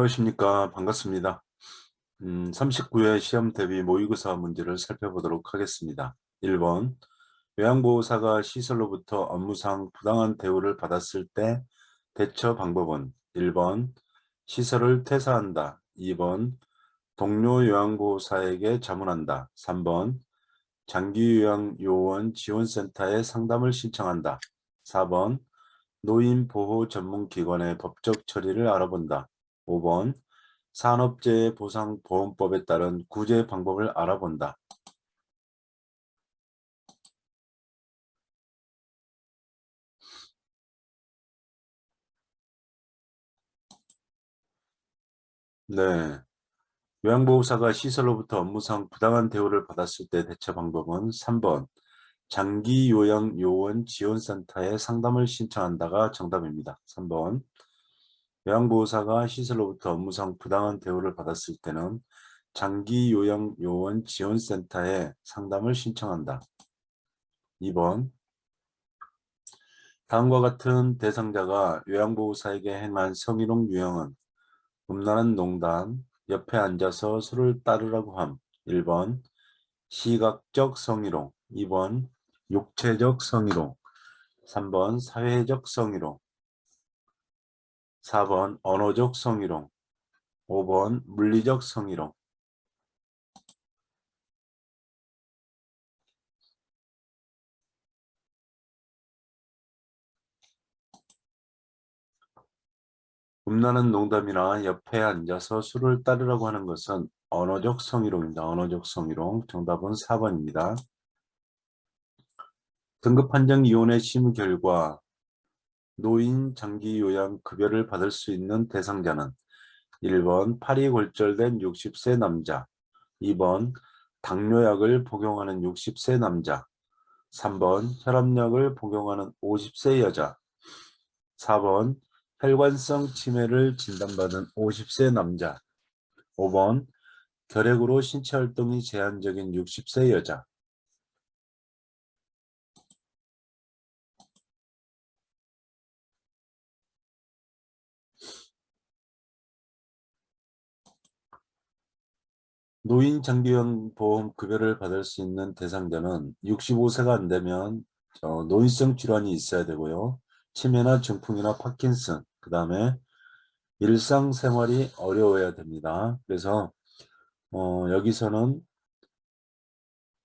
안녕하십니까. 반갑습니다. 39회 시험 대비 모의고사 문제를 살펴보도록 하겠습니다. 1번, 요양보호사가 시설로부터 업무상 부당한 대우를 받았을 때 대처 방법은 1번, 시설을 퇴사한다. 2번, 동료 요양보호사에게 자문한다. 3번, 장기요양요원 지원센터에 상담을 신청한다. 4번, 노인보호 전문기관의 법적 처리를 알아본다. 5번, 산업재해 보상보험법에 따른 구제 방법을 알아본다. 네. 요양보호사가 시설로부터 업무상 부당한 대우를 받았을 때 대처 방법은 3번, 장기요양요원 지원센터에 상담을 신청한다가 정답입니다. 3번, 요양보호사가 시설로부터 업무상 부당한 대우를 받았을 때는 장기요양요원 지원센터에 상담을 신청한다. 2번, 다음과 같은 대상자가 요양보호사에게 행한 성희롱 유형은 음란한 농담, 옆에 앉아서 술을 따르라고 함. 1번 시각적 성희롱, 2번 육체적 성희롱, 3번 사회적 성희롱, 4번 언어적 성희롱, 5번 물리적 성희롱. 음란한 농담이나 옆에 앉아서 술을 따르라고 하는 것은 언어적 성희롱입니다. 언어적 성희롱. 정답은 4번입니다. 등급판정위원회 심의 결과 노인 장기요양 급여를 받을 수 있는 대상자는 1번 팔이 골절된 60세 남자, 2번 당뇨약을 복용하는 60세 남자, 3번 혈압약을 복용하는 50세 여자, 4번 혈관성 치매를 진단받은 50세 남자, 5번 결핵으로 신체활동이 제한적인 60세 여자. 노인 장기요양보험 급여를 받을 수 있는 대상자는 65세가 안 되면 노인성 질환이 있어야 되고요. 치매나 중풍이나 파킨슨, 그 다음에 일상생활이 어려워야 됩니다. 그래서 여기서는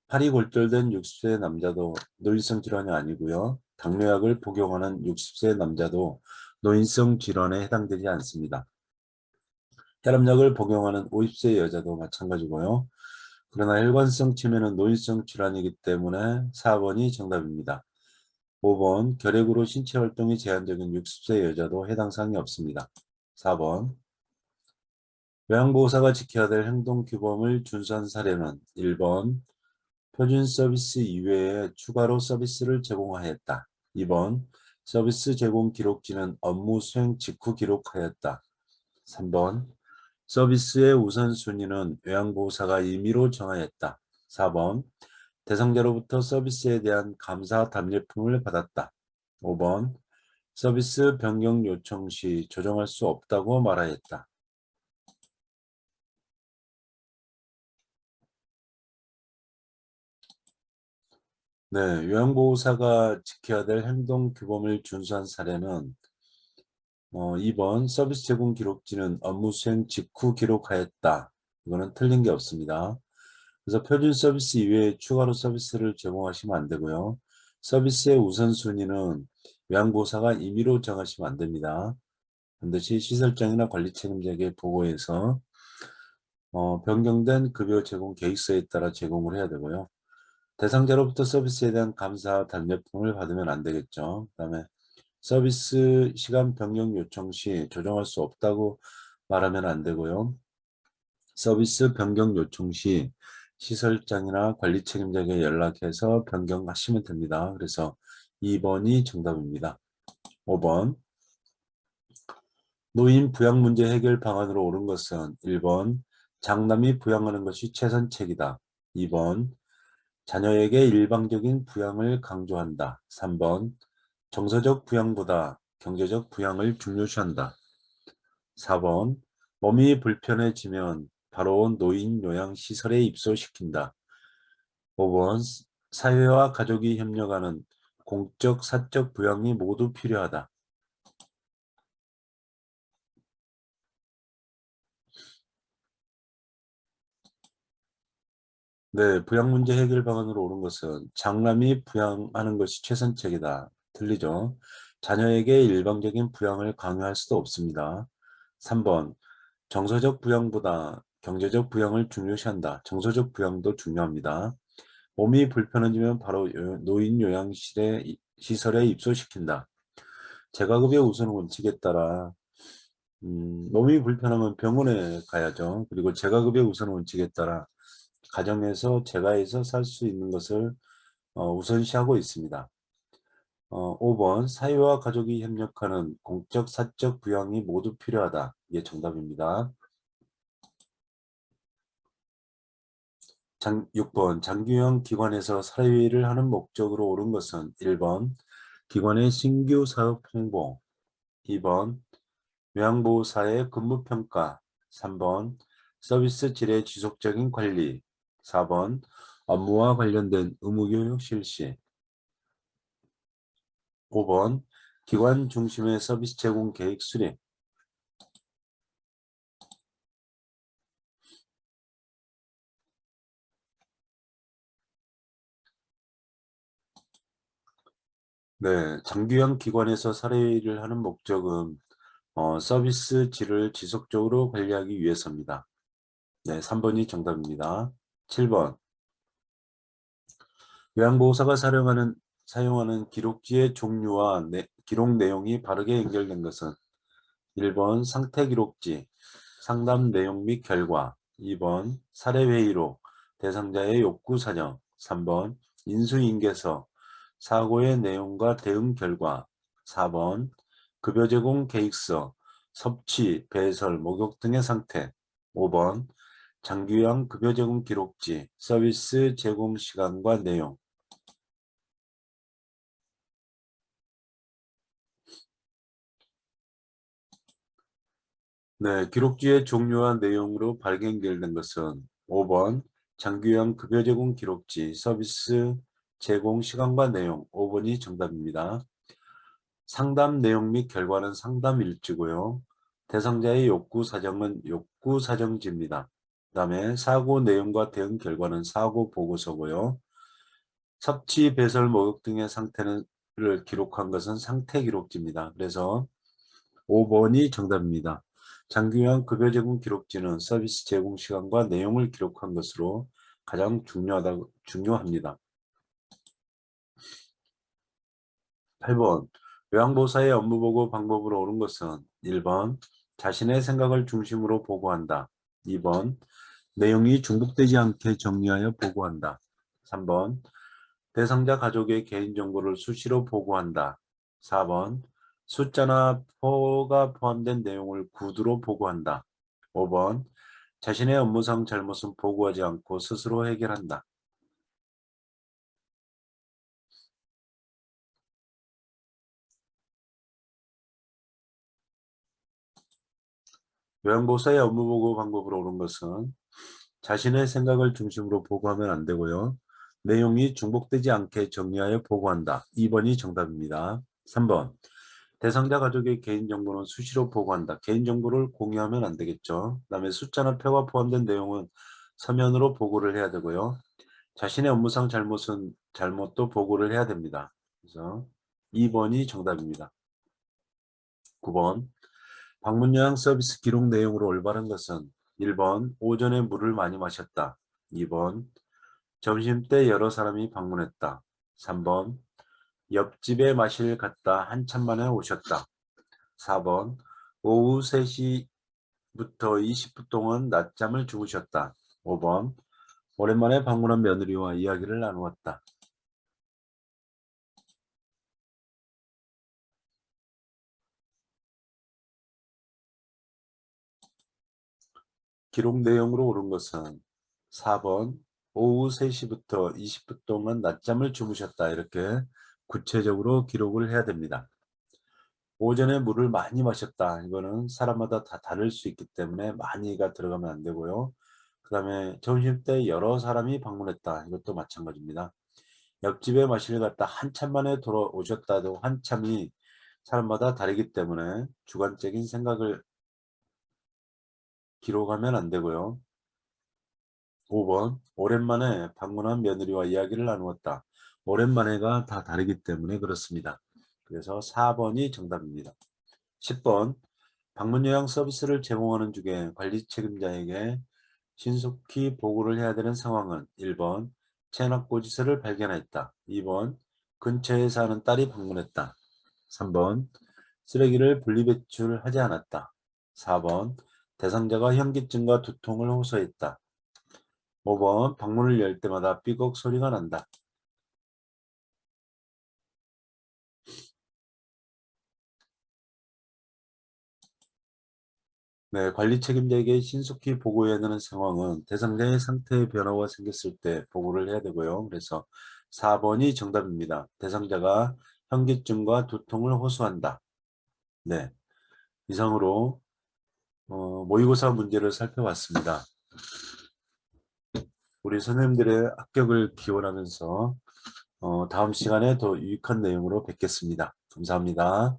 팔이 골절된 60세 남자도 노인성 질환이 아니고요. 당뇨약을 복용하는 60세 남자도 노인성 질환에 해당되지 않습니다. 혈압약을 복용하는 50세 여자도 마찬가지고요. 그러나 혈관성 치매는 노인성 질환이기 때문에 4번이 정답입니다. 5번 결핵으로 신체활동이 제한적인 60세 여자도 해당 사항이 없습니다. 4번 요양보호사가 지켜야 될 행동규범을 준수한 사례는 1번 표준 서비스 이외에 추가로 서비스를 제공하였다. 2번 서비스 제공 기록지는 업무 수행 직후 기록하였다. 3번 서비스의 우선순위는 요양보호사가 임의로 정하였다. 4번 대상자로부터 서비스에 대한 감사 답례품을 받았다. 5번 서비스 변경 요청 시 조정할 수 없다고 말하였다. 네, 요양보호사가 지켜야 될 행동규범을 준수한 사례는 2번 서비스 제공 기록지는 업무 수행 직후 기록하였다. 이거는 틀린 게 없습니다. 그래서 표준 서비스 이외에 추가로 서비스를 제공하시면 안 되고요. 서비스의 우선순위는 요양보호사가 임의로 정하시면 안 됩니다. 반드시 시설장이나 관리 책임자에게 보고해서 변경된 급여 제공 계획서에 따라 제공을 해야 되고요. 대상자로부터 서비스에 대한 감사 답례품을 받으면 안 되겠죠. 그 다음에 서비스 시간 변경 요청 시 조정할 수 없다고 말하면 안 되고요. 서비스 변경 요청 시 시설장이나 관리 책임자에게 연락해서 변경하시면 됩니다. 그래서 2번이 정답입니다. 5번 노인 부양 문제 해결 방안으로 옳은 것은 1번 장남이 부양하는 것이 최선책이다. 2번 자녀에게 일방적인 부양을 강조한다. 3번 정서적 부양보다 경제적 부양을 중요시한다. 4번 몸이 불편해지면 바로 노인 요양시설에 입소시킨다. 5번 사회와 가족이 협력하는 공적, 사적 부양이 모두 필요하다. 네, 부양 문제 해결 방안으로 옳은 것은 장남이 부양하는 것이 최선책이다. 틀리죠? 자녀에게 일방적인 부양을 강요할 수도 없습니다. 3번 정서적 부양보다 경제적 부양을 중요시한다. 정서적 부양도 중요합니다. 몸이 불편해지면 바로 노인 요양실에 시설에 입소시킨다. 재가급의 우선 원칙에 따라 몸이 불편하면 병원에 가야죠. 그리고 재가급의 우선 원칙에 따라 가정에서 재가해서 살 수 있는 것을 우선시하고 있습니다. 5번 사회와 가족이 협력하는 공적, 사적 부양이 모두 필요하다. 이게 정답입니다. 6번 장기요양 기관에서 사회를 하는 목적으로 옳은 것은 1번 기관의 신규 사업 홍보, 2번 요양보호사의 근무평가, 3번 서비스 질의 지속적인 관리, 4번 업무와 관련된 의무교육 실시, 5번 기관 중심의 서비스 제공 계획 수립. 네, 장기요양 기관에서 사례를 하는 목적은 서비스 질을 지속적으로 관리하기 위해서입니다. 네, 3번이 정답입니다. 7번 요양보호사가 사용하는 기록지의 종류와 기록 내용이 바르게 연결된 것은 1번 상태기록지, 상담 내용 및 결과, 2번 사례회의록, 대상자의 욕구사정, 3번 인수인계서, 사고의 내용과 대응 결과, 4번 급여 제공 계획서, 섭취, 배설, 목욕 등의 상태, 5번 장기요양 급여 제공 기록지, 서비스 제공 시간과 내용. 네, 기록지의 종류와 내용으로 발견된 것은 5번 장기요양 급여 제공 기록지, 서비스 제공 시간과 내용, 5번이 정답입니다. 상담 내용 및 결과는 상담 일지고요. 대상자의 욕구 사정은 욕구 사정지입니다. 그 다음에 사고 내용과 대응 결과는 사고 보고서고요. 섭취, 배설, 목욕 등의 상태를 기록한 것은 상태 기록지입니다. 그래서 5번이 정답입니다. 장기요양 급여 제공 기록지는 서비스 제공 시간과 내용을 기록한 것으로 가장 중요합니다. 8번 요양보호사의 업무보고 방법으로 옳은 것은 1번 자신의 생각을 중심으로 보고한다. 2번 내용이 중복되지 않게 정리하여 보고한다. 3번 대상자 가족의 개인정보를 수시로 보고한다. 4번 숫자나 표가 포함된 내용을 구두로 보고한다. 5번 자신의 업무상 잘못은 보고하지 않고 스스로 해결한다. 요양보호사의 업무보고 방법으로 옳은 것은 자신의 생각을 중심으로 보고하면 안 되고요. 내용이 중복되지 않게 정리하여 보고한다. 2번이 정답입니다. 3번 대상자 가족의 개인정보는 수시로 보고한다. 개인정보를 공유하면 안 되겠죠. 그 다음에 숫자나 표가 포함된 내용은 서면으로 보고를 해야 되고요. 자신의 업무상 잘못도 보고를 해야 됩니다. 그래서 2번이 정답입니다. 9번 방문 요양 서비스 기록 내용으로 올바른 것은 1번 오전에 물을 많이 마셨다. 2번 점심때 여러 사람이 방문했다. 3번 옆집에 마실 갔다 한참 만에 오셨다. 4번 오후 3시부터 20분 동안 낮잠을 주무셨다. 5번 오랜만에 방문한 며느리와 이야기를 나누었다. 기록 내용으로 옳은 것은 4번 오후 3시부터 20분 동안 낮잠을 주무셨다. 이렇게 구체적으로 기록을 해야 됩니다. 오전에 물을 많이 마셨다. 이거는 사람마다 다 다를 수 있기 때문에 많이가 들어가면 안 되고요. 그 다음에 점심때 여러 사람이 방문했다. 이것도 마찬가지입니다. 옆집에 마실 갔다 한참 만에 돌아오셨다도 한참이 사람마다 다르기 때문에 주관적인 생각을 기록하면 안 되고요. 5번 오랜만에 방문한 며느리와 이야기를 나누었다. 오랜만에가 다 다르기 때문에 그렇습니다. 그래서 4번이 정답입니다. 10번 방문 요양 서비스를 제공하는 중에 관리 책임자에게 신속히 보고를 해야 되는 상황은 1번 체납고지서를 발견했다. 2번 근처에 사는 딸이 방문했다. 3번 쓰레기를 분리배출하지 않았다. 4번 대상자가 현기증과 두통을 호소했다. 5번 방문을 열 때마다 삐걱 소리가 난다. 네, 관리 책임자에게 신속히 보고해야 되는 상황은 대상자의 상태의 변화가 생겼을 때 보고를 해야 되고요. 그래서 4번이 정답입니다. 대상자가 현기증과 두통을 호소한다. 네, 이상으로 모의고사 문제를 살펴봤습니다. 우리 선생님들의 합격을 기원하면서 다음 시간에 더 유익한 내용으로 뵙겠습니다. 감사합니다.